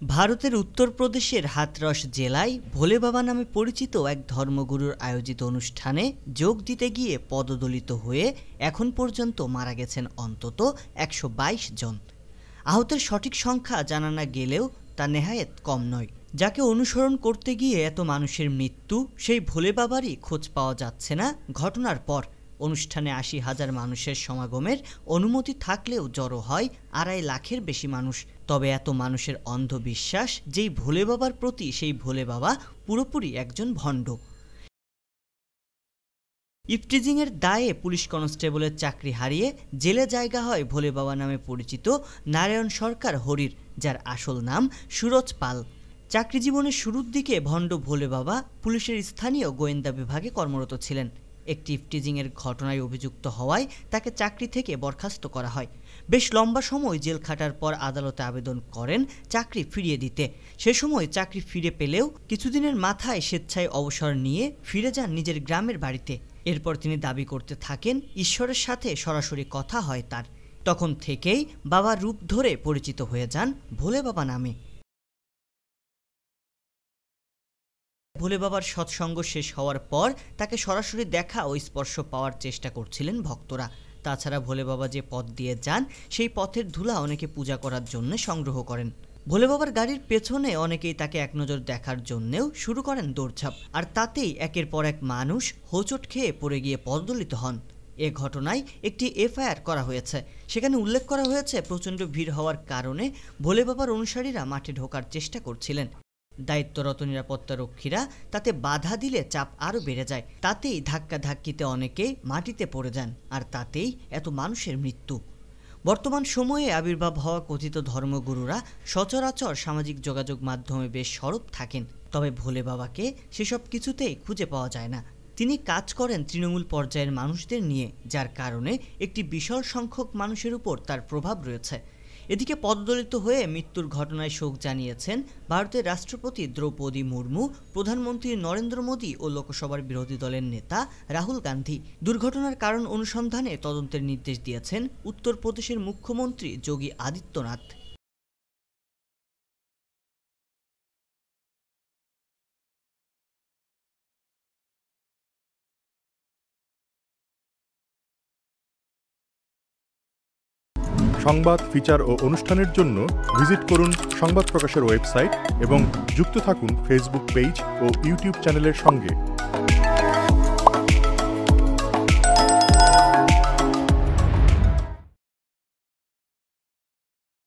ভারতের উত্তরপ্রদেশের হাথরস জেলায় ভোলে বাবা নামে পরিচিত এক ধর্মগুরুর আয়োজিত অনুষ্ঠানে যোগ দিতে গিয়ে পদদলিত হয়ে এখন পর্যন্ত মারা গেছেন অন্তত ১২২ জন। আহতের সঠিক সংখ্যা জানা না গেলেও তা নেহায়েত কম নয়। যাকে অনুসরণ করতে গিয়ে এত মানুষের মৃত্যু, সেই ভোলে বাবারই খোঁজ পাওয়া যাচ্ছে না। ঘটনার পর অনুষ্ঠানে ৮০,০০০ মানুষের সমাগমের অনুমতি থাকলেও জড়ো হয় ২.৫ লাখের বেশি মানুষ। তবে এত মানুষের অন্ধবিশ্বাস যেই ভোলে বাবার প্রতি, সেই ভোলে বাবা পুরোপুরি একজন ভণ্ড। ইফটিজিংয়ের দায়ে পুলিশ কনস্টেবলের চাকরি হারিয়ে জেলে জায়গা হয় ভোলে বাবা নামে পরিচিত নারায়ণ সরকার হরির, যার আসল নাম সুরজ পাল। চাকরি জীবনের শুরুর দিকে ভণ্ড ভোলে বাবা পুলিশের স্থানীয় গোয়েন্দা বিভাগে কর্মরত ছিলেন। একটি ইফটিজিংয়ের ঘটনায় অভিযুক্ত হওয়ায় তাকে চাকরি থেকে বরখাস্ত করা হয়। বেশ লম্বা সময় জেল খাটার পর আদালতে আবেদন করেন চাকরি ফিরিয়ে দিতে। সে সময় চাকরি ফিরে পেলেও কিছুদিনের মাথায় স্বেচ্ছায় অবসর নিয়ে ফিরে যান নিজের গ্রামের বাড়িতে। এরপর তিনি দাবি করতে থাকেন ঈশ্বরের সাথে সরাসরি কথা হয় তার। তখন থেকেই বাবার রূপ ধরে পরিচিত হয়ে যান ভোলে বাবা নামে। ভোলে বাবার সৎসঙ্গ শেষ হওয়ার পর তাকে সরাসরি দেখা ও স্পর্শ পাওয়ার চেষ্টা করছিলেন ভক্তরা। তাছাড়া ভোলে বাবা যে পথ দিয়ে যান, সেই পথের ধুলা অনেকে পূজা করার জন্য সংগ্রহ করেন। ভোলে বাবার গাড়ির পেছনে অনেকেই তাকে এক নজর দেখার জন্যেও শুরু করেন দৌড়ঝাঁপ, আর তাতেই একের পর এক মানুষ হোঁচট খেয়ে পড়ে গিয়ে পদদলিত হন। এ ঘটনায় একটি এফআইআর করা হয়েছে। সেখানে উল্লেখ করা হয়েছে, প্রচণ্ড ভিড় হওয়ার কারণে ভোলে বাবার অনুসারীরা মাঠে ঢোকার চেষ্টা করছিলেন। দায়িত্বরত নিরাপত্তারক্ষীরা তাতে বাধা দিলে চাপ আরও বেড়ে যায়। তাতেই ধাক্কাধাক্কিতে অনেকেই মাটিতে পড়ে যান, আর তাতেই এত মানুষের মৃত্যু। বর্তমান সময়ে আবির্ভাব হওয়া কথিত ধর্মগুরুরা সচরাচর সামাজিক যোগাযোগ মাধ্যমে বেশ সরব থাকেন, তবে ভোলে বাবাকে সেসব কিছুতেই খুঁজে পাওয়া যায় না। তিনি কাজ করেন তৃণমূল পর্যায়ের মানুষদের নিয়ে, যার কারণে একটি বিশাল সংখ্যক মানুষের উপর তার প্রভাব রয়েছে। এদিকে পদদলিত হয়ে মৃত্যুর ঘটনায় শোক জানিয়েছেন ভারতের রাষ্ট্রপতি দ্রৌপদী মুর্মু, প্রধানমন্ত্রী নরেন্দ্র মোদী ও লোকসভার বিরোধী দলের নেতা রাহুল গান্ধী। দুর্ঘটনার কারণ অনুসন্ধানে তদন্তের নির্দেশ দিয়েছেন উত্তরপ্রদেশের মুখ্যমন্ত্রী যোগী আদিত্যনাথ। সংবাদ, ফিচার ও অনুষ্ঠানের জন্য ভিজিট করুন সংবাদ প্রকাশের ওয়েবসাইট এবং যুক্ত থাকুন ফেসবুক পেজ ও ইউটিউব চ্যানেলের সঙ্গে।